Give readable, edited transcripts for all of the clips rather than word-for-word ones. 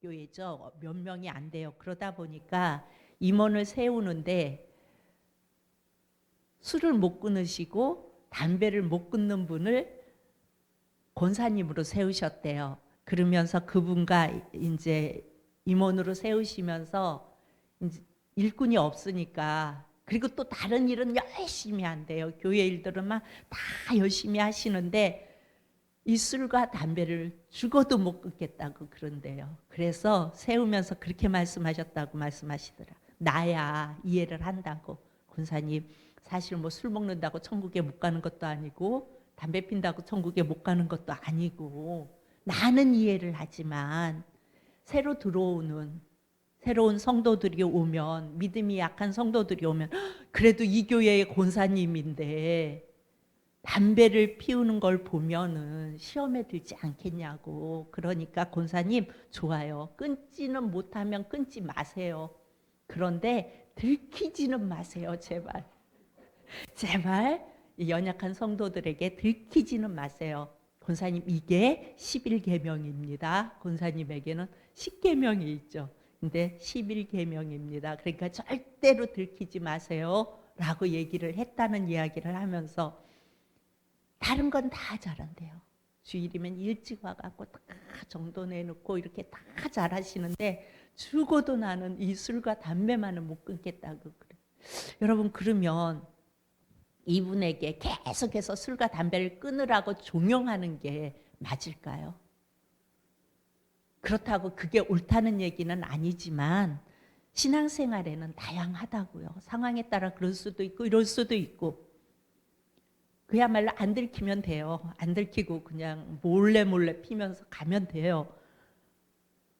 교회죠. 몇 명이 안 돼요. 그러다 보니까 임원을 세우는데 술을 못 끊으시고 담배를 못 끊는 분을 권사님으로 세우셨대요. 그러면서 그분과 이제 임원으로 세우시면서 이제 일꾼이 없으니까, 그리고 또 다른 일은 열심히 한대요. 교회 일들은 막 다 열심히 하시는데 이 술과 담배를 죽어도 못 끊겠다고 그런대요. 그래서 세우면서 그렇게 말씀하셨다고 말씀하시더라. 나야 이해를 한다고. 권사님, 사실 뭐 술 먹는다고 천국에 못 가는 것도 아니고 담배 핀다고 천국에 못 가는 것도 아니고, 나는 이해를 하지만 새로 들어오는 새로운 성도들이 오면, 믿음이 약한 성도들이 오면, 그래도 이 교회의 권사님인데 담배를 피우는 걸 보면은 시험에 들지 않겠냐고. 그러니까 권사님, 좋아요. 끊지는 못하면 끊지 마세요. 그런데 들키지는 마세요. 제발. 제발 연약한 성도들에게 들키지는 마세요. 권사님, 이게 11계명입니다. 권사님에게는 10계명이 있죠. 근데 11계명입니다. 그러니까 절대로 들키지 마세요 라고 얘기를 했다는 이야기를 하면서, 다른 건 다 잘한대요. 주일이면 일찍 와갖고 다 정도 내놓고 이렇게 다 잘하시는데, 죽어도 나는 이 술과 담배만은 못 끊겠다고 그래. 여러분, 그러면 이분에게 계속해서 술과 담배를 끊으라고 종용하는 게 맞을까요? 그렇다고 그게 옳다는 얘기는 아니지만 신앙생활에는 다양하다고요. 상황에 따라 그럴 수도 있고 이럴 수도 있고, 그야말로 안 들키면 돼요. 안 들키고 그냥 몰래 피면서 가면 돼요.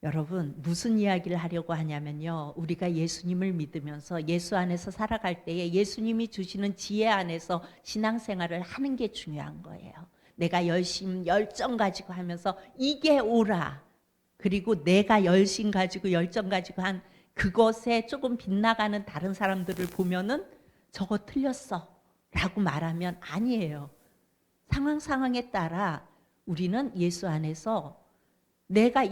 여러분, 무슨 이야기를 하려고 하냐면요, 우리가 예수님을 믿으면서 예수 안에서 살아갈 때에 예수님이 주시는 지혜 안에서 신앙생활을 하는 게 중요한 거예요. 내가 열정 가지고 하면서 이게 옳아, 그리고 내가 열심 가지고 열정 가지고 한 그것에 조금 빗나가는 다른 사람들을 보면은 저거 틀렸어 라고 말하면 아니에요. 상황에 따라 우리는 예수 안에서 내가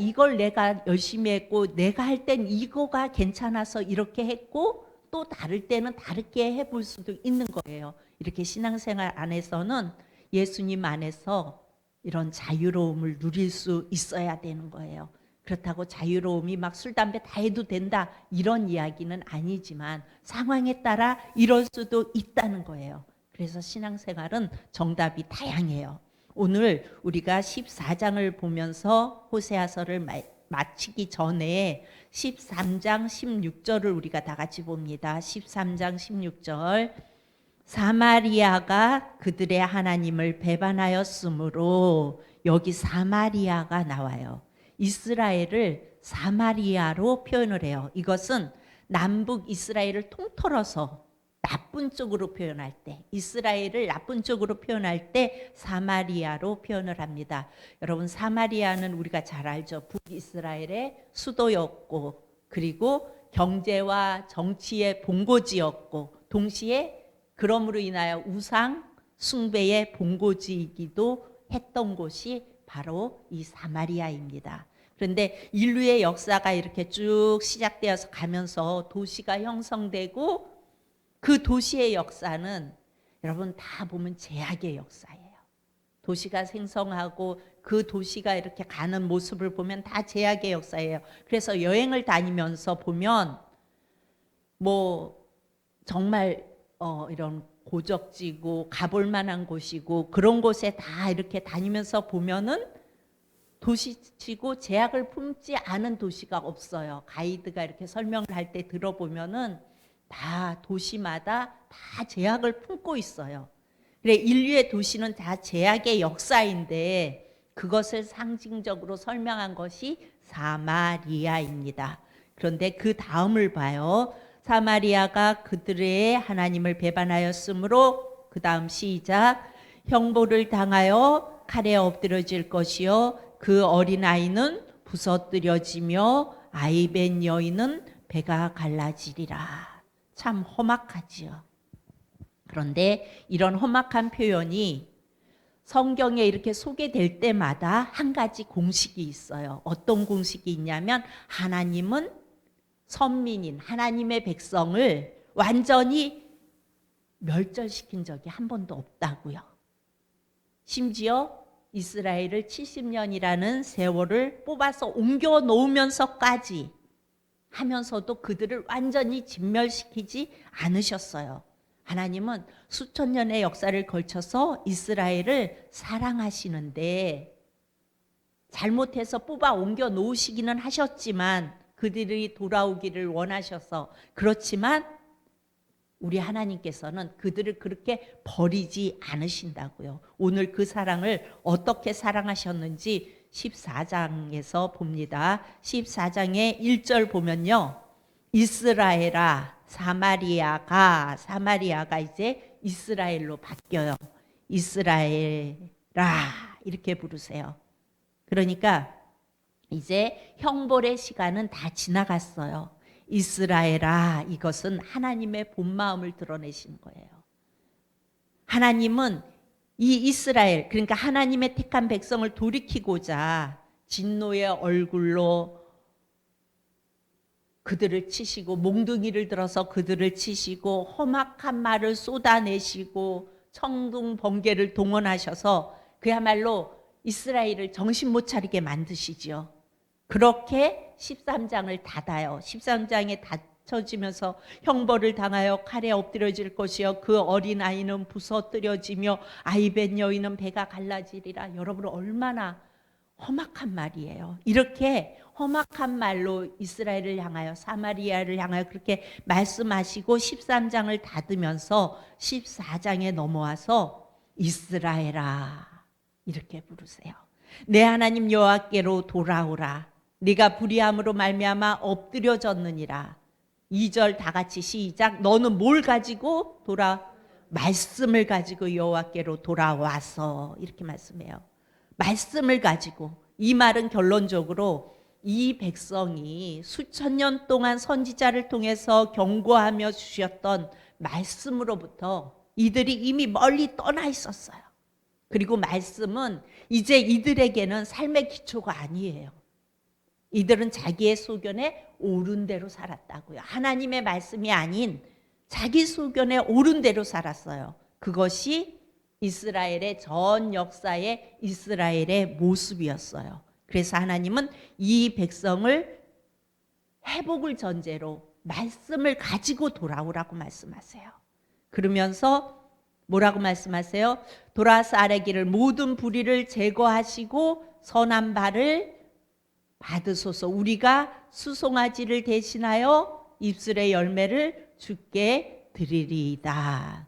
열심히 했고, 내가 할 땐 이거가 괜찮아서 이렇게 했고, 또 다를 때는 다르게 해볼 수도 있는 거예요. 이렇게 신앙생활 안에서는 예수님 안에서 이런 자유로움을 누릴 수 있어야 되는 거예요. 그렇다고 자유로움이 막 술, 담배 다 해도 된다 이런 이야기는 아니지만 상황에 따라 이럴 수도 있다는 거예요. 그래서 신앙생활은 정답이 다양해요. 오늘 우리가 14장을 보면서 호세아서를 마치기 전에 13장 16절을 우리가 다 같이 봅니다. 13장 16절. 사마리아가 그들의 하나님을 배반하였으므로, 여기 사마리아가 나와요. 이스라엘을 사마리아로 표현을 해요. 이것은 남북 이스라엘을 통틀어서 나쁜 쪽으로 표현할 때, 이스라엘을 나쁜 쪽으로 표현할 때 사마리아로 표현을 합니다. 여러분, 사마리아는 우리가 잘 알죠. 북이스라엘의 수도였고, 그리고 경제와 정치의 본고지였고, 동시에 그러므로 인하여 우상 숭배의 본고지이기도 했던 곳이 바로 이 사마리아입니다. 그런데 인류의 역사가 이렇게 쭉 시작되어서 가면서 도시가 형성되고, 그 도시의 역사는 여러분 다 보면 제약의 역사예요. 도시가 생성하고 그 도시가 이렇게 가는 모습을 보면 다 제약의 역사예요. 그래서 여행을 다니면서 보면 뭐 정말 이런 고적지고 가볼 만한 곳이고 그런 곳에 다 이렇게 다니면서 보면은 도시치고 제약을 품지 않은 도시가 없어요. 가이드가 이렇게 설명을 할 때 들어보면은 다 도시마다 다 제약을 품고 있어요. 그래, 인류의 도시는 다 제약의 역사인데 그것을 상징적으로 설명한 것이 사마리아입니다. 그런데 그 다음을 봐요. 사마리아가 그들의 하나님을 배반하였으므로, 그 다음 시작. 형벌을 당하여 칼에 엎드려질 것이요, 그 어린아이는 부서뜨려지며 아이벤 여인은 배가 갈라지리라. 참 험악하지요. 그런데 이런 험악한 표현이 성경에 이렇게 소개될 때마다 한 가지 공식이 있어요. 어떤 공식이 있냐면 하나님은 선민인 하나님의 백성을 완전히 멸절시킨 적이 한 번도 없다고요. 심지어 이스라엘을 70년이라는 세월을 뽑아서 옮겨 놓으면서까지 하면서도 그들을 완전히 진멸시키지 않으셨어요. 하나님은 수천 년의 역사를 걸쳐서 이스라엘을 사랑하시는데 잘못해서 뽑아 옮겨 놓으시기는 하셨지만 그들이 돌아오기를 원하셔서 그렇지만 우리 하나님께서는 그들을 그렇게 버리지 않으신다고요. 오늘 그 사랑을 어떻게 사랑하셨는지 14장에서 봅니다. 14장의 1절 보면요. 이스라엘아 사마리아가 이제 이스라엘로 바뀌어요. 이스라엘아 이렇게 부르세요. 그러니까 이제 형벌의 시간은 다 지나갔어요. 이스라엘아 이것은 하나님의 본 마음을 드러내신 거예요. 하나님은 이 이스라엘 그러니까 하나님의 택한 백성을 돌이키고자 진노의 얼굴로 그들을 치시고 몽둥이를 들어서 그들을 치시고 험악한 말을 쏟아내시고 청둥 번개를 동원하셔서 그야말로 이스라엘을 정신 못 차리게 만드시지요. 그렇게 13장을 닫아요. 13장에 닫혀지면서 형벌을 당하여 칼에 엎드려질 것이요 그 어린아이는 부서뜨려지며 아이벤 여인은 배가 갈라지리라. 여러분 얼마나 험악한 말이에요. 이렇게 험악한 말로 이스라엘을 향하여 사마리아를 향하여 그렇게 말씀하시고 13장을 닫으면서 14장에 넘어와서 이스라엘아 이렇게 부르세요. 내 하나님 여호와께로 돌아오라. 네가 불의함으로 말미암아 엎드려졌느니라. 2절 다 같이 시작. 너는 뭘 가지고 말씀을 가지고 여호와께로 돌아와서 이렇게 말씀해요. 말씀을 가지고 이 말은 결론적으로 이 백성이 수천 년 동안 선지자를 통해서 경고하며 주셨던 말씀으로부터 이들이 이미 멀리 떠나 있었어요. 그리고 말씀은 이제 이들에게는 삶의 기초가 아니에요. 이들은 자기의 소견에 옳은 대로 살았다고요. 하나님의 말씀이 아닌 자기 소견에 옳은 대로 살았어요. 그것이 이스라엘의 전 역사의 이스라엘의 모습이었어요. 그래서 하나님은 이 백성을 회복을 전제로 말씀을 가지고 돌아오라고 말씀하세요. 그러면서 뭐라고 말씀하세요? 돌아서 아뢰기를 모든 불의를 제거하시고 선한 바를 받으소서. 우리가 수송아지를 대신하여 입술의 열매를 주께 드리리이다.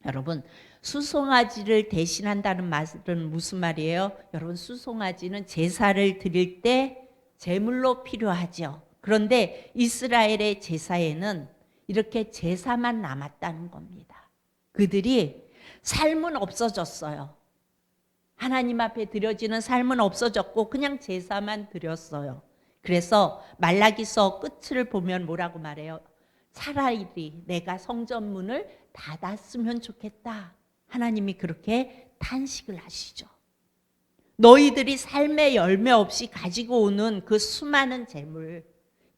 여러분 수송아지를 대신한다는 말은 무슨 말이에요? 여러분 수송아지는 제사를 드릴 때 제물로 필요하죠. 그런데 이스라엘의 제사에는 이렇게 제사만 남았다는 겁니다. 그들이 삶은 없어졌어요. 하나님 앞에 드려지는 삶은 없어졌고 그냥 제사만 드렸어요. 그래서 말라기서 끝을 보면 뭐라고 말해요? 차라리 내가 성전문을 닫았으면 좋겠다. 하나님이 그렇게 탄식을 하시죠. 너희들이 삶의 열매 없이 가지고 오는 그 수많은 재물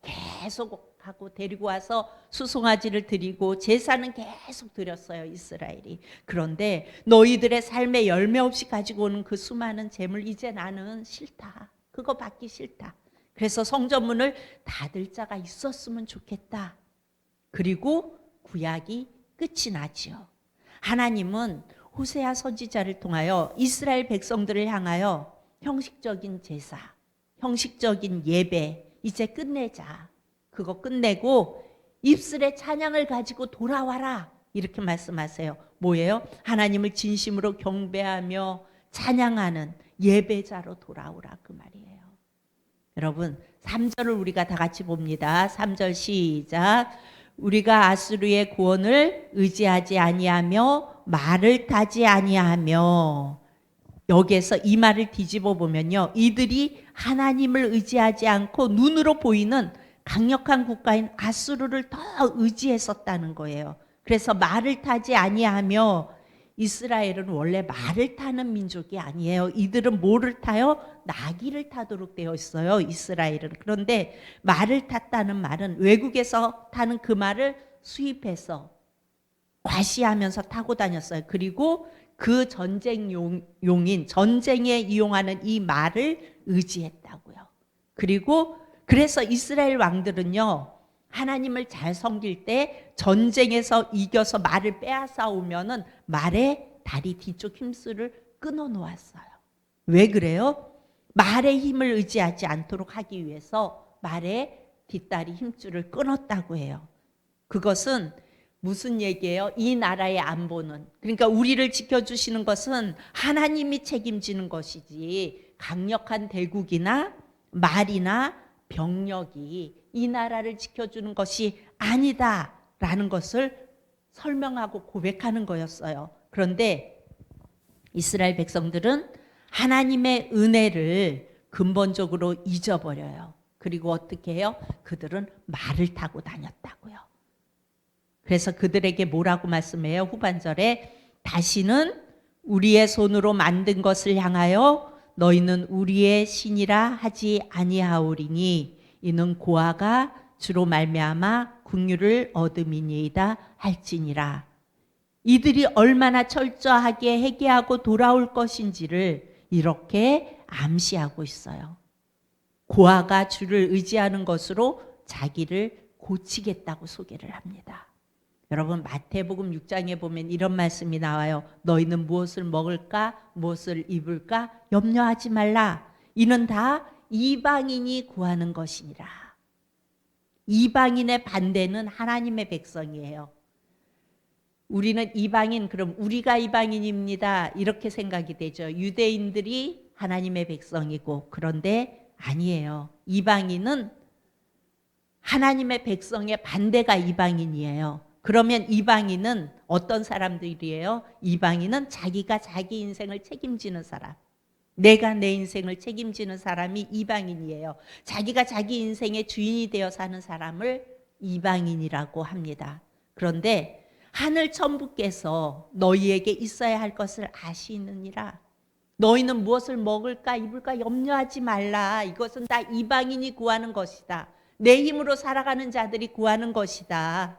계속 하고 데리고 와서 수송아지를 드리고 제사는 계속 드렸어요, 이스라엘이. 그런데 너희들의 삶의 열매 없이 가지고 오는 그 수많은 재물 이제 나는 싫다. 그거 받기 싫다. 그래서 성전문을 닫을 자가 있었으면 좋겠다. 그리고 구약이 끝이 나지요. 하나님은 호세아 선지자를 통하여 이스라엘 백성들을 향하여 형식적인 제사, 형식적인 예배 이제 끝내자. 그거 끝내고 입술의 찬양을 가지고 돌아와라. 이렇게 말씀하세요. 뭐예요? 하나님을 진심으로 경배하며 찬양하는 예배자로 돌아오라 그 말이에요. 여러분 3절을 우리가 다 같이 봅니다. 3절 시작. 우리가 아수르의 구원을 의지하지 아니하며 말을 타지 아니하며. 여기에서 이 말을 뒤집어 보면요, 이들이 하나님을 의지하지 않고 눈으로 보이는 강력한 국가인 아수르를 더 의지했었다는 거예요. 그래서 말을 타지 아니하며 이스라엘은 원래 말을 타는 민족이 아니에요. 이들은 뭐를 타요? 나귀를 타도록 되어 있어요. 이스라엘은. 그런데 말을 탔다는 말은 외국에서 타는 그 말을 수입해서 과시하면서 타고 다녔어요. 그리고 그 전쟁용인 전쟁에 이용하는 이 말을 의지했다고요. 그리고 그래서 이스라엘 왕들은요, 하나님을 잘 섬길 때 전쟁에서 이겨서 말을 빼앗아 오면은 말의 다리 뒤쪽 힘줄을 끊어 놓았어요. 왜 그래요? 말의 힘을 의지하지 않도록 하기 위해서 말의 뒷다리 힘줄을 끊었다고 해요. 그것은 무슨 얘기예요? 이 나라의 안보는, 그러니까 우리를 지켜주시는 것은 하나님이 책임지는 것이지 강력한 대국이나 말이나 병력이 이 나라를 지켜주는 것이 아니다라는 것을 설명하고 고백하는 거였어요. 그런데 이스라엘 백성들은 하나님의 은혜를 근본적으로 잊어버려요. 그리고 어떻게 해요? 그들은 말을 타고 다녔다고요. 그래서 그들에게 뭐라고 말씀해요? 후반절에 다시는 우리의 손으로 만든 것을 향하여 너희는 우리의 신이라 하지 아니하오리니 이는 고아가 주로 말미암아 긍휼을 얻음이니이다 할지니라. 이들이 얼마나 철저하게 회개하고 돌아올 것인지를 이렇게 암시하고 있어요. 고아가 주를 의지하는 것으로 자기를 고치겠다고 소개를 합니다. 여러분, 마태복음 6장에 보면 이런 말씀이 나와요. 너희는 무엇을 먹을까 무엇을 입을까 염려하지 말라. 이는 다 이방인이 구하는 것이니라. 이방인의 반대는 하나님의 백성이에요. 우리는 이방인, 그럼 우리가 이방인입니다, 이렇게 생각이 되죠. 유대인들이 하나님의 백성이고, 그런데 아니에요. 이방인은 하나님의 백성의 반대가 이방인이에요. 그러면 이방인은 어떤 사람들이에요? 이방인은 자기가 자기 인생을 책임지는 사람, 내가 내 인생을 책임지는 사람이 이방인이에요. 자기가 자기 인생의 주인이 되어 사는 사람을 이방인이라고 합니다. 그런데 하늘 천부께서 너희에게 있어야 할 것을 아시느니라. 너희는 무엇을 먹을까 입을까 염려하지 말라. 이것은 다 이방인이 구하는 것이다. 내 힘으로 살아가는 자들이 구하는 것이다.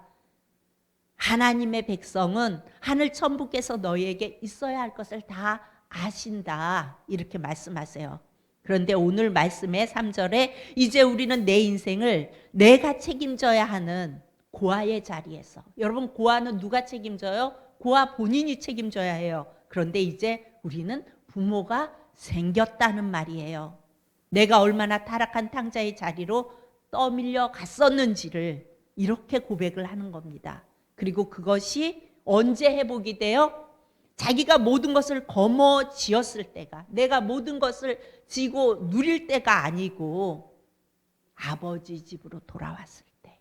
하나님의 백성은 하늘 천부께서 너희에게 있어야 할 것을 다 아신다, 이렇게 말씀하세요. 그런데 오늘 말씀의 3절에 이제 우리는 내 인생을 내가 책임져야 하는 고아의 자리에서, 여러분, 고아는 누가 책임져요? 고아 본인이 책임져야 해요. 그런데 이제 우리는 부모가 생겼다는 말이에요. 내가 얼마나 타락한 탕자의 자리로 떠밀려 갔었는지를 이렇게 고백을 하는 겁니다. 그리고 그것이 언제 회복이 돼요? 자기가 모든 것을 거머쥐었을 때가, 내가 모든 것을 쥐고 누릴 때가 아니고 아버지 집으로 돌아왔을 때,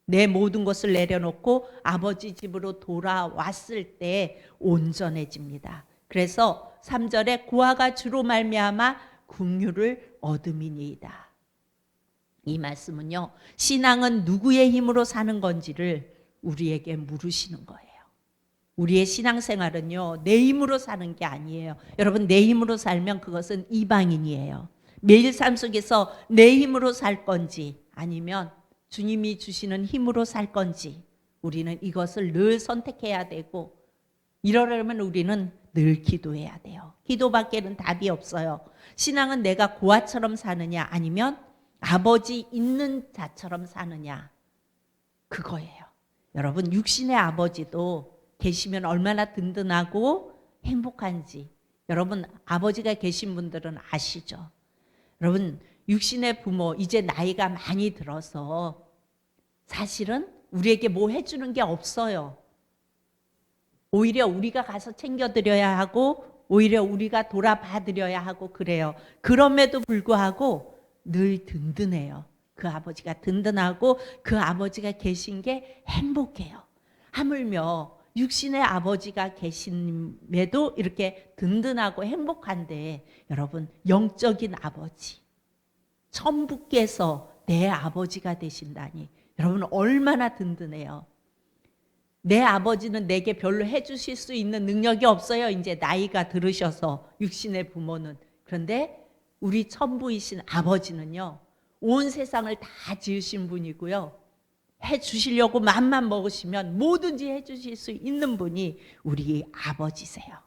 내 모든 것을 내려놓고 아버지 집으로 돌아왔을 때 온전해집니다. 그래서 3절에 고아가 주로 말미암아 긍휼을 얻음이니이다. 이 말씀은요, 신앙은 누구의 힘으로 사는 건지를 우리에게 물으시는 거예요. 우리의 신앙생활은요, 내 힘으로 사는 게 아니에요. 여러분, 내 힘으로 살면 그것은 이방인이에요. 매일 삶 속에서 내 힘으로 살 건지 아니면 주님이 주시는 힘으로 살 건지, 우리는 이것을 늘 선택해야 되고, 이러려면 우리는 늘 기도해야 돼요. 기도밖에는 답이 없어요. 신앙은 내가 고아처럼 사느냐 아니면 아버지 있는 자처럼 사느냐, 그거예요. 여러분, 육신의 아버지도 계시면 얼마나 든든하고 행복한지 여러분, 아버지가 계신 분들은 아시죠? 여러분, 육신의 부모, 이제 나이가 많이 들어서 사실은 우리에게 뭐 해주는 게 없어요. 오히려 우리가 가서 챙겨드려야 하고, 오히려 우리가 돌아봐드려야 하고 그래요. 그럼에도 불구하고 늘 든든해요. 그 아버지가 든든하고 그 아버지가 계신 게 행복해요. 하물며 육신의 아버지가 계심에도 이렇게 든든하고 행복한데, 여러분, 영적인 아버지, 천부께서 내 아버지가 되신다니 여러분 얼마나 든든해요. 내 아버지는 내게 별로 해주실 수 있는 능력이 없어요. 이제 나이가 들으셔서 육신의 부모는. 그런데 우리 천부이신 아버지는요, 온 세상을 다 지으신 분이고요, 해주시려고 맘만 먹으시면 뭐든지 해주실 수 있는 분이 우리 아버지세요.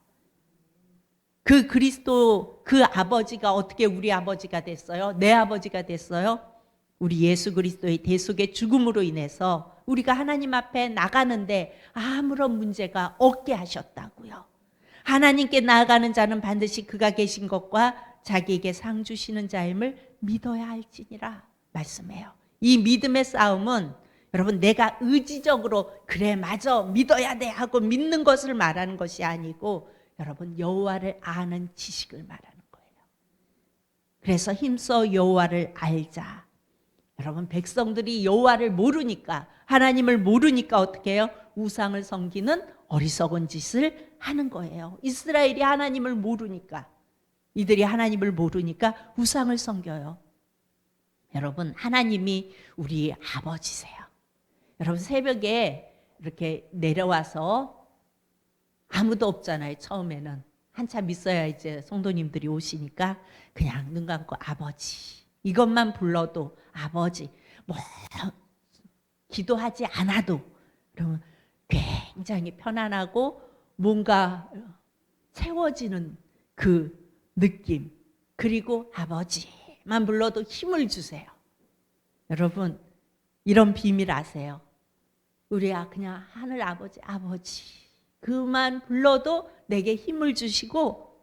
그 그리스도, 그 아버지가 어떻게 우리 아버지가 됐어요? 내 아버지가 됐어요? 우리 예수 그리스도의 대속의 죽음으로 인해서 우리가 하나님 앞에 나가는데 아무런 문제가 없게 하셨다고요. 하나님께 나아가는 자는 반드시 그가 계신 것과 자기에게 상 주시는 자임을 믿어야 할지니라 말씀해요. 이 믿음의 싸움은 여러분 내가 의지적으로 그래 맞아 믿어야 돼 하고 믿는 것을 말하는 것이 아니고 여러분 여호와를 아는 지식을 말하는 거예요. 그래서 힘써 여호와를 알자. 여러분 백성들이 여호와를 모르니까, 하나님을 모르니까 어떻게 해요? 우상을 섬기는 어리석은 짓을 하는 거예요. 이스라엘이 하나님을 모르니까, 이들이 하나님을 모르니까 우상을 섬겨요. 여러분 하나님이 우리 아버지세요. 여러분 새벽에 이렇게 내려와서 아무도 없잖아요. 처음에는 한참 있어야 이제 성도님들이 오시니까 그냥 눈 감고 아버지 이것만 불러도 아버지, 뭐 기도하지 않아도 그러면 굉장히 편안하고 뭔가 채워지는 그 느낌, 그리고 아버지만 불러도 힘을 주세요. 여러분 이런 비밀 아세요? 우리야 그냥 하늘 아버지 그만 불러도 내게 힘을 주시고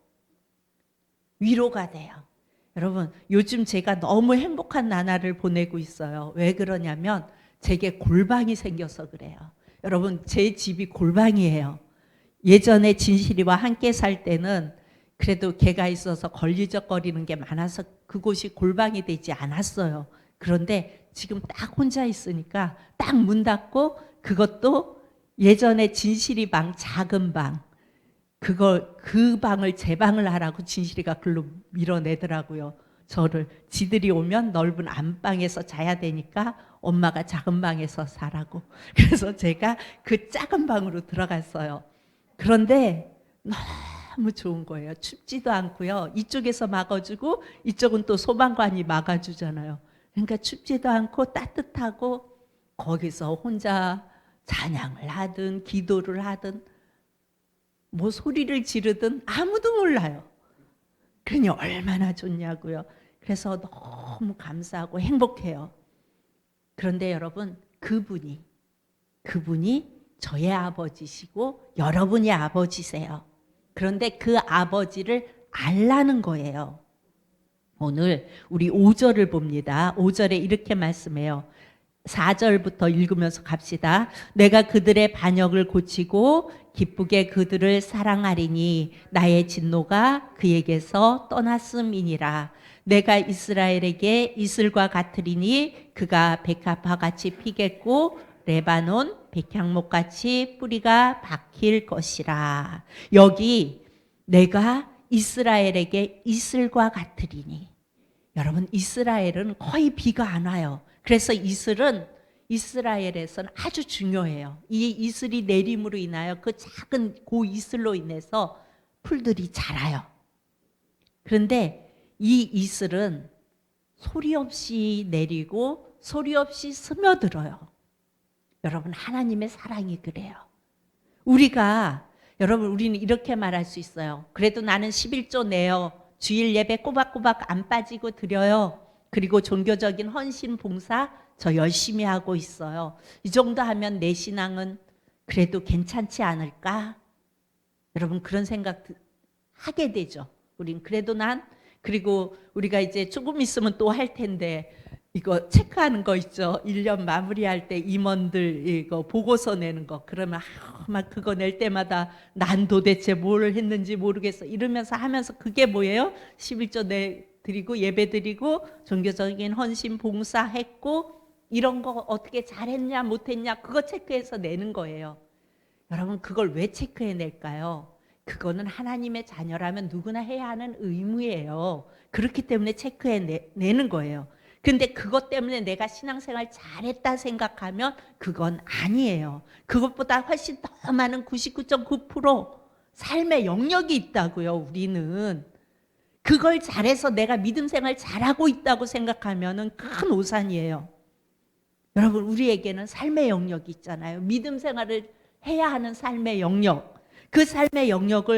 위로가 돼요. 여러분 요즘 제가 너무 행복한 나날을 보내고 있어요. 왜 그러냐면 제게 골방이 생겨서 그래요. 여러분 제 집이 골방이에요. 예전에 진실이와 함께 살 때는 그래도 개가 있어서 걸리적거리는 게 많아서 그곳이 골방이 되지 않았어요. 그런데 지금 딱 혼자 있으니까 딱 문 닫고, 그것도 예전에 진실이 방, 작은 방, 그 방을 제 방을 하라고 진실이가 글로 밀어내더라고요. 저를. 지들이 오면 넓은 안방에서 자야 되니까 엄마가 작은 방에서 자라고. 그래서 제가 그 작은 방으로 들어갔어요. 그런데 너무 좋은 거예요. 춥지도 않고요. 이쪽에서 막아주고 이쪽은 또 소방관이 막아주잖아요. 그러니까 춥지도 않고 따뜻하고, 거기서 혼자 찬양을 하든 기도를 하든 뭐 소리를 지르든 아무도 몰라요. 그러니 얼마나 좋냐고요. 그래서 너무 감사하고 행복해요. 그런데 여러분 그분이 저의 아버지시고 여러분의 아버지세요. 그런데 그 아버지를 알라는 거예요. 오늘 우리 5절을 봅니다. 5절에 이렇게 말씀해요. 4절부터 읽으면서 갑시다. 내가 그들의 반역을 고치고 기쁘게 그들을 사랑하리니 나의 진노가 그에게서 떠났음이니라. 내가 이스라엘에게 이슬과 같으리니 그가 백합화 같이 피겠고 레바논 백향목 같이 뿌리가 박힐 것이라. 여기 내가 이스라엘에게 이슬과 같으리니, 여러분 이스라엘은 거의 비가 안 와요. 그래서 이슬은 이스라엘에서는 아주 중요해요. 이 이슬이 내림으로 인하여 그 작은 그 이슬로 인해서 풀들이 자라요. 그런데 이 이슬은 소리 없이 내리고 소리 없이 스며들어요. 여러분 하나님의 사랑이 그래요. 우리는 이렇게 말할 수 있어요. 그래도 나는 11조 내요. 주일 예배 꼬박꼬박 안 빠지고 드려요. 그리고 종교적인 헌신 봉사 저 열심히 하고 있어요. 이 정도 하면 내 신앙은 그래도 괜찮지 않을까? 여러분 그런 생각 하게 되죠. 우린 그래도 그리고 우리가 이제 조금 있으면 또 할 텐데 이거 체크하는 거 있죠. 1년 마무리할 때 임원들 이거 보고서 내는 거. 그러면 막 그거 낼 때마다 난 도대체 뭘 했는지 모르겠어 이러면서 하면서, 그게 뭐예요? 11조 드리고 예배 드리고 종교적인 헌신 봉사했고 이런 거 어떻게 잘했냐 못했냐 그거 체크해서 내는 거예요. 여러분 그걸 왜 체크해 낼까요? 그거는 하나님의 자녀라면 누구나 해야 하는 의무예요. 그렇기 때문에 체크해 내는 거예요. 근데 그것 때문에 내가 신앙생활 잘했다 생각하면 그건 아니에요. 그것보다 훨씬 더 많은 99.9% 삶의 영역이 있다고요, 우리는. 그걸 잘해서 내가 믿음 생활 잘하고 있다고 생각하면 큰 오산이에요. 여러분, 우리에게는 삶의 영역이 있잖아요. 믿음 생활을 해야 하는 삶의 영역. 그 삶의 영역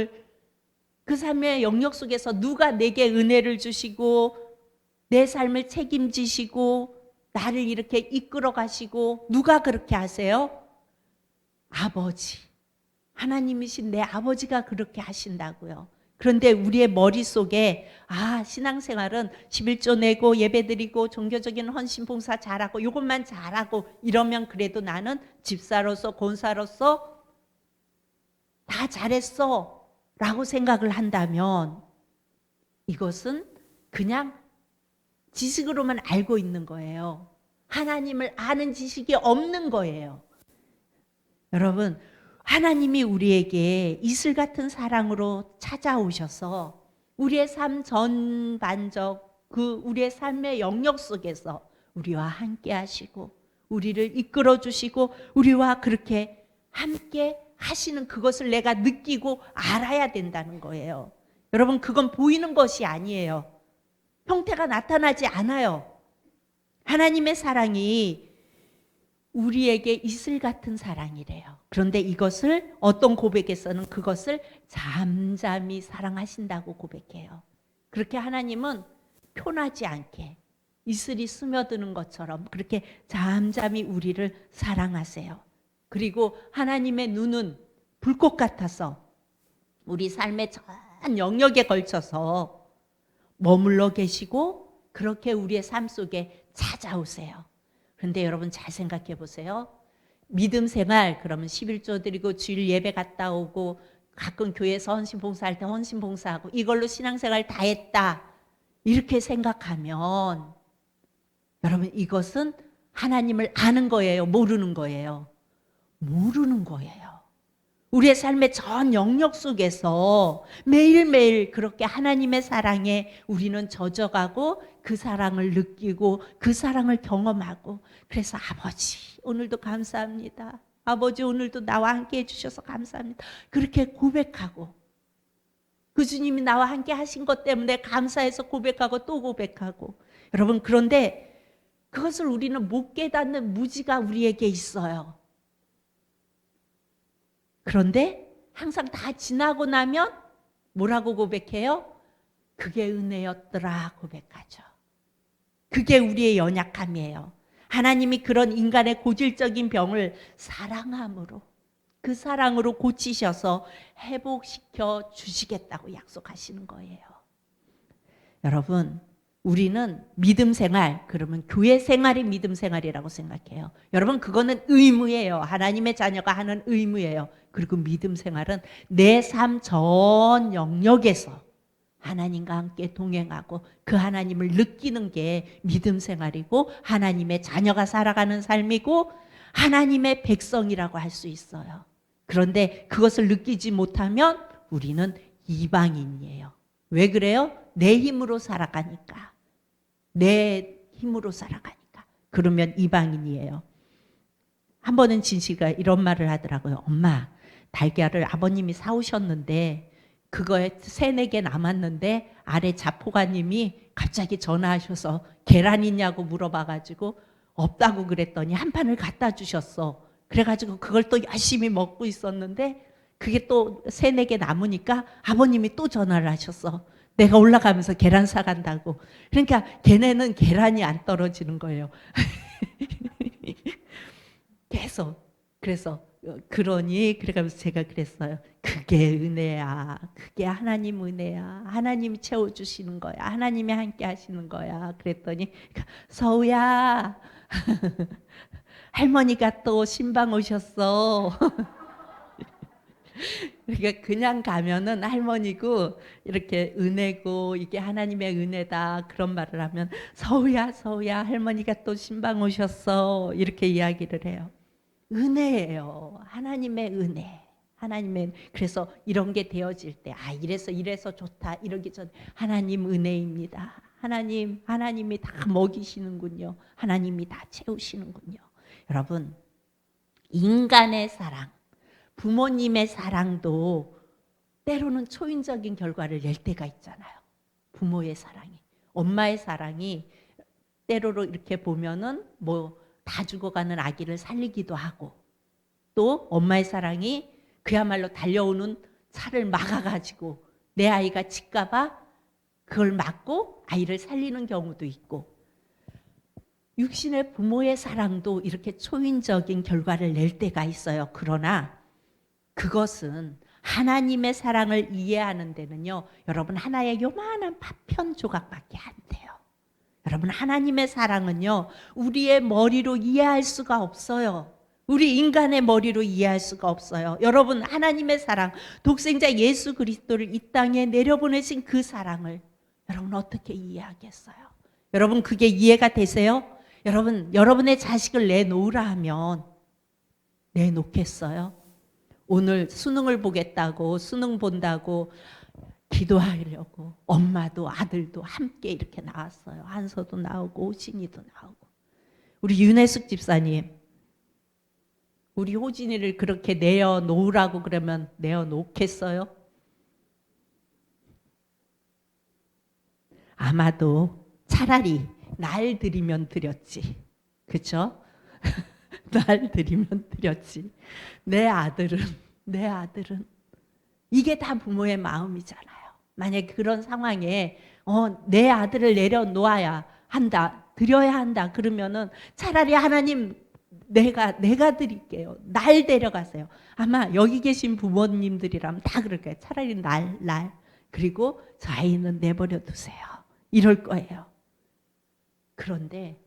속에서 누가 내게 은혜를 주시고 내 삶을 책임지시고 나를 이렇게 이끌어 가시고 누가 그렇게 하세요? 아버지. 하나님이신 내 아버지가 그렇게 하신다고요. 그런데 우리의 머릿속에 신앙생활은 11조 내고 예배드리고 종교적인 헌신봉사 잘하고 이것만 잘하고 이러면 그래도 나는 집사로서 권사로서 다 잘했어 라고 생각을 한다면 이것은 그냥 지식으로만 알고 있는 거예요. 하나님을 아는 지식이 없는 거예요. 여러분, 하나님이 우리에게 이슬 같은 사랑으로 찾아오셔서 우리의 삶 전반적 우리의 삶의 영역 속에서 우리와 함께 하시고 우리를 이끌어 주시고 우리와 그렇게 함께 하시는 그것을 내가 느끼고 알아야 된다는 거예요. 여러분, 그건 보이는 것이 아니에요. 형태가 나타나지 않아요. 하나님의 사랑이 우리에게 이슬 같은 사랑이래요. 그런데 이것을 어떤 고백에서는 그것을 잠잠히 사랑하신다고 고백해요. 그렇게 하나님은 표나지 않게 이슬이 스며드는 것처럼 그렇게 잠잠히 우리를 사랑하세요. 그리고 하나님의 눈은 불꽃 같아서 우리 삶의 전 영역에 걸쳐서 머물러 계시고 그렇게 우리의 삶 속에 찾아오세요. 그런데 여러분 잘 생각해 보세요. 믿음 생활 그러면 11조 드리고 주일 예배 갔다 오고 가끔 교회에서 헌신봉사할 때 헌신봉사하고 이걸로 신앙생활 다 했다 이렇게 생각하면 여러분 이것은 하나님을 아는 거예요? 모르는 거예요? 모르는 거예요. 우리의 삶의 전 영역 속에서 매일매일 그렇게 하나님의 사랑에 우리는 젖어가고 그 사랑을 느끼고 그 사랑을 경험하고 그래서 아버지 오늘도 감사합니다. 아버지 오늘도 나와 함께 해주셔서 감사합니다. 그렇게 고백하고 그 주님이 나와 함께 하신 것 때문에 감사해서 고백하고 또 고백하고 여러분 그런데 그것을 우리는 못 깨닫는 무지가 우리에게 있어요. 그런데 항상 다 지나고 나면 뭐라고 고백해요? 그게 은혜였더라 고백하죠. 그게 우리의 연약함이에요. 하나님이 그런 인간의 고질적인 병을 사랑함으로 그 사랑으로 고치셔서 회복시켜 주시겠다고 약속하시는 거예요. 여러분 우리는 믿음 생활 그러면 교회 생활이 믿음 생활이라고 생각해요. 여러분 그거는 의무예요. 하나님의 자녀가 하는 의무예요. 그리고 믿음 생활은 내 삶 전 영역에서 하나님과 함께 동행하고 그 하나님을 느끼는 게 믿음 생활이고 하나님의 자녀가 살아가는 삶이고 하나님의 백성이라고 할 수 있어요. 그런데 그것을 느끼지 못하면 우리는 이방인이에요. 왜 그래요? 내 힘으로 살아가니까. 내 힘으로 살아가니까. 그러면 이방인이에요. 한 번은 진씨가 이런 말을 하더라고요. 엄마, 달걀을 아버님이 사오셨는데 그거에 3-4개 남았는데 아래 자포가님이 갑자기 전화하셔서 계란 있냐고 물어봐가지고 없다고 그랬더니 한 판을 갖다 주셨어. 그래가지고 그걸 또 열심히 먹고 있었는데 그게 또 3-4개 남으니까 아버님이 또 전화를 하셨어. 내가 올라가면서 계란 사간다고. 그러니까 걔네는 계란이 안 떨어지는 거예요. 계속. 그래서 그래가면서 제가 그랬어요. 그게 은혜야. 그게 하나님 은혜야. 하나님이 채워주시는 거야. 하나님이 함께 하시는 거야. 그랬더니 서우야 할머니가 또 신방 오셨어. 그러니까 그냥 가면은 할머니고 이렇게 은혜고 이게 하나님의 은혜다 그런 말을 하면 서우야 할머니가 또 신방 오셨어 이렇게 이야기를 해요. 은혜예요. 하나님의 은혜. 그래서 이런 게 되어질 때 이래서 좋다 이러기 전에 하나님 은혜입니다. 하나님이 다 먹이시는군요. 하나님이 다 채우시는군요. 여러분, 인간의 사랑, 부모님의 사랑도 때로는 초인적인 결과를 낼 때가 있잖아요. 부모의 사랑이, 엄마의 사랑이 때로로 이렇게 보면은 뭐 다 죽어가는 아기를 살리기도 하고, 또 엄마의 사랑이 그야말로 달려오는 차를 막아가지고 내 아이가 칠까봐 그걸 막고 아이를 살리는 경우도 있고, 육신의 부모의 사랑도 이렇게 초인적인 결과를 낼 때가 있어요. 그러나 그것은 하나님의 사랑을 이해하는 데는요, 여러분 하나의 요만한 파편 조각밖에 안 돼요. 여러분, 하나님의 사랑은요, 우리의 머리로 이해할 수가 없어요. 우리 인간의 머리로 이해할 수가 없어요. 여러분, 하나님의 사랑, 독생자 예수 그리스도를 이 땅에 내려보내신 그 사랑을 여러분 어떻게 이해하겠어요? 여러분, 그게 이해가 되세요? 여러분, 여러분의 자식을 내놓으라 하면 내놓겠어요? 오늘 수능을 보겠다고, 수능 본다고 기도하려고 엄마도 아들도 함께 이렇게 나왔어요. 한서도 나오고 오신이도 나오고. 우리 윤혜숙 집사님, 우리 호진이를 그렇게 내어놓으라고 그러면 내어놓겠어요? 아마도 차라리 날 드리면 드렸지. 그렇죠? 날 드리면 드렸지. 내 아들은 이게 다 부모의 마음이잖아요. 만약에 그런 상황에 내 아들을 내려놓아야 한다, 드려야 한다 그러면은 차라리 하나님 내가 드릴게요. 날 데려가세요. 아마 여기 계신 부모님들이라면 다 그럴 거예요. 차라리 날 그리고 저 아이는 내버려 두세요. 이럴 거예요. 그런데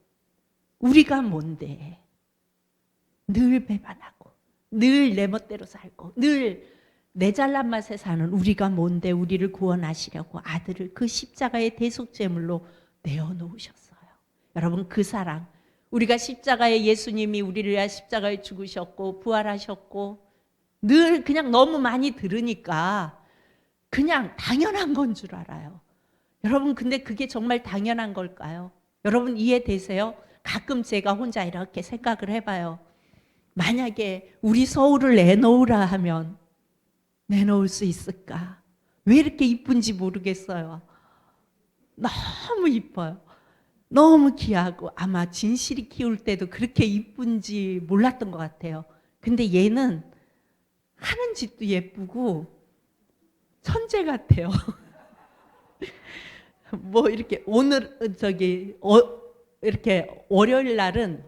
우리가 뭔데? 늘 배반하고 늘 내 멋대로 살고 늘 내 잘난 맛에 사는 우리가 뭔데 우리를 구원하시려고 아들을 그 십자가의 대속제물로 내어놓으셨어요. 여러분, 그 사랑, 우리가 십자가에 예수님이 우리를 위해 십자가에 죽으셨고 부활하셨고 늘 그냥 너무 많이 들으니까 그냥 당연한 건 줄 알아요. 여러분, 근데 그게 정말 당연한 걸까요? 여러분, 이해되세요? 가끔 제가 혼자 이렇게 생각을 해봐요. 만약에 우리 서울을 내놓으라 하면 내놓을 수 있을까? 왜 이렇게 이쁜지 모르겠어요. 너무 이뻐요. 너무 귀하고 아마 진실이 키울 때도 그렇게 이쁜지 몰랐던 것 같아요. 근데 얘는 하는 짓도 예쁘고 천재 같아요. 뭐 이렇게 오늘 이렇게 월요일 날은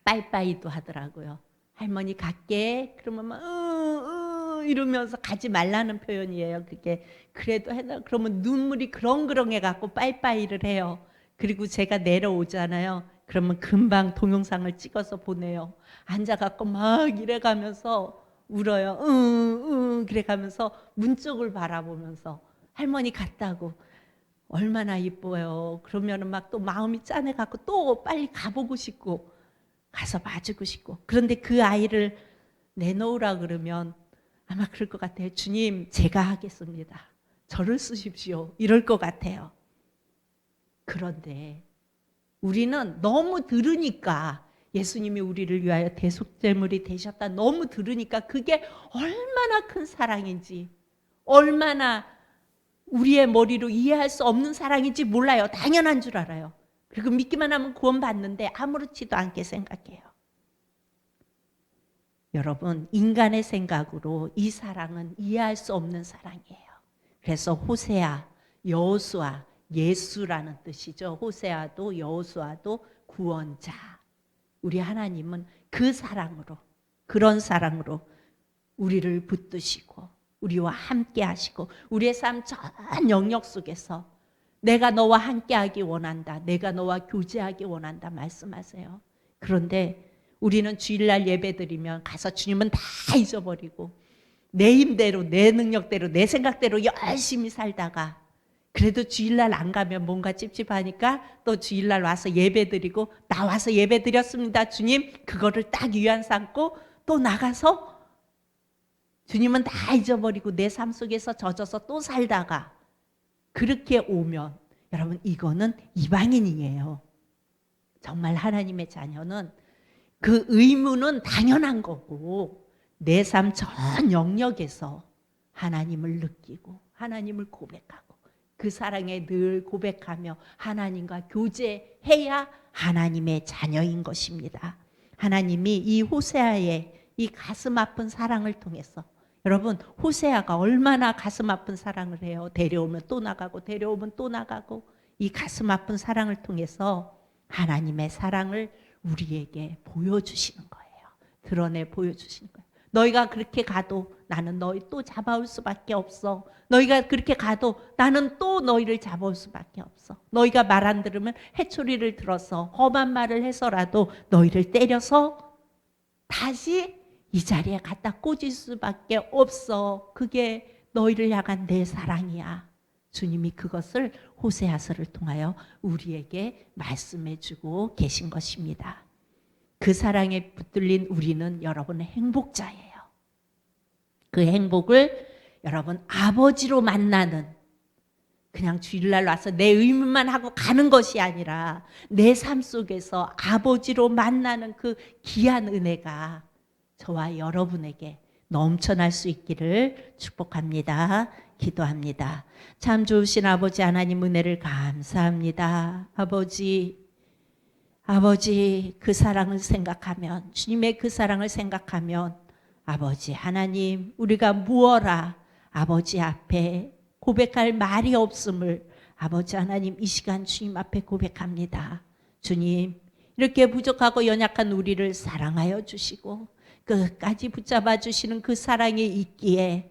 빠이빠이도 하더라고요. 할머니 갈게. 그러면 막 이러면서 가지 말라는 표현이에요. 그게 그래도 해라. 그러면 눈물이 그렁그렁해 갖고 빠이빠이를 해요. 그리고 제가 내려오잖아요. 그러면 금방 동영상을 찍어서 보내요. 앉아갖고 막 이래가면서 울어요. 그래가면서 문 쪽을 바라보면서 할머니 갔다고. 얼마나 이뻐요. 그러면은 막 또 마음이 짠해갖고 또 빨리 가보고 싶고 가서 봐주고 싶고. 그런데 그 아이를 내놓으라 그러면 아마 그럴 것 같아요. 주님, 제가 하겠습니다. 저를 쓰십시오. 이럴 것 같아요. 그런데 우리는 너무 들으니까 예수님이 우리를 위하여 대속제물이 되셨다 너무 들으니까 그게 얼마나 큰 사랑인지, 얼마나 우리의 머리로 이해할 수 없는 사랑인지 몰라요. 당연한 줄 알아요. 그리고 믿기만 하면 구원받는데 아무렇지도 않게 생각해요. 여러분, 인간의 생각으로 이 사랑은 이해할 수 없는 사랑이에요. 그래서 호세아, 여호수아, 예수라는 뜻이죠. 호세아도 여호수아도 구원자. 우리 하나님은 그 사랑으로, 그런 사랑으로 우리를 붙드시고 우리와 함께 하시고 우리의 삶 전 영역 속에서 내가 너와 함께 하기 원한다. 내가 너와 교제하기 원한다 말씀하세요. 그런데 우리는 주일날 예배드리면 가서 주님은 다 잊어버리고 내 힘대로 내 능력대로 내 생각대로 열심히 살다가 그래도 주일날 안 가면 뭔가 찝찝하니까 또 주일날 와서 예배드리고 나 와서 예배드렸습니다. 주님, 그거를 딱 위안 삼고 또 나가서 주님은 다 잊어버리고 내 삶 속에서 젖어서 또 살다가 그렇게 오면 여러분 이거는 이방인이에요. 정말 하나님의 자녀는 그 의무는 당연한 거고 내 삶 전 영역에서 하나님을 느끼고 하나님을 고백하고 그 사랑에 늘 고백하며 하나님과 교제해야 하나님의 자녀인 것입니다. 하나님이 이 호세아의 이 가슴 아픈 사랑을 통해서 여러분 호세아가 얼마나 가슴 아픈 사랑을 해요. 데려오면 또 나가고 데려오면 또 나가고 이 가슴 아픈 사랑을 통해서 하나님의 사랑을 우리에게 보여주시는 거예요. 드러내 보여주시는 거예요. 너희가 그렇게 가도 나는 너희 또 잡아올 수밖에 없어. 너희가 그렇게 가도 나는 또 너희를 잡아올 수밖에 없어. 너희가 말 안 들으면 해초리를 들어서 험한 말을 해서라도 너희를 때려서 다시 이 자리에 갖다 꽂을 수밖에 없어. 그게 너희를 향한 내 사랑이야. 주님이 그것을 호세아서를 통하여 우리에게 말씀해 주고 계신 것입니다. 그 사랑에 붙들린 우리는 여러분의 행복자예요. 그 행복을 여러분 아버지로 만나는 그냥 주일날 와서 내 의무만 하고 가는 것이 아니라 내 삶 속에서 아버지로 만나는 그 귀한 은혜가 저와 여러분에게 넘쳐날 수 있기를 축복합니다. 기도합니다. 참 좋으신 아버지 하나님 은혜를 감사합니다. 아버지 그 사랑을 생각하면 주님의 그 사랑을 생각하면 아버지 하나님 우리가 무엇라 아버지 앞에 고백할 말이 없음을 아버지 하나님 이 시간 주님 앞에 고백합니다. 주님 이렇게 부족하고 연약한 우리를 사랑하여 주시고 끝까지 붙잡아 주시는 그 사랑이 있기에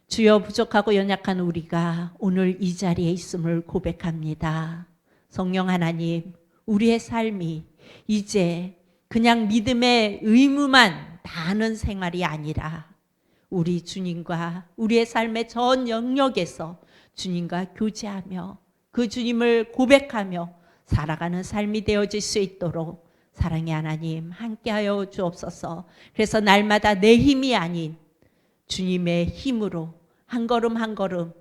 주여 부족하고 연약한 우리가 오늘 이 자리에 있음을 고백합니다. 성령 하나님 우리의 삶이 이제 그냥 믿음의 의무만 다하는 생활이 아니라 우리 주님과 우리의 삶의 전 영역에서 주님과 교제하며 그 주님을 고백하며 살아가는 삶이 되어질 수 있도록 사랑의 하나님 함께하여 주옵소서. 그래서 날마다 내 힘이 아닌 주님의 힘으로 한 걸음 한 걸음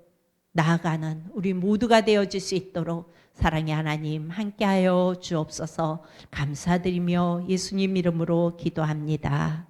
나아가는 우리 모두가 되어질 수 있도록 사랑의 하나님 함께하여 주옵소서. 감사드리며 예수님 이름으로 기도합니다.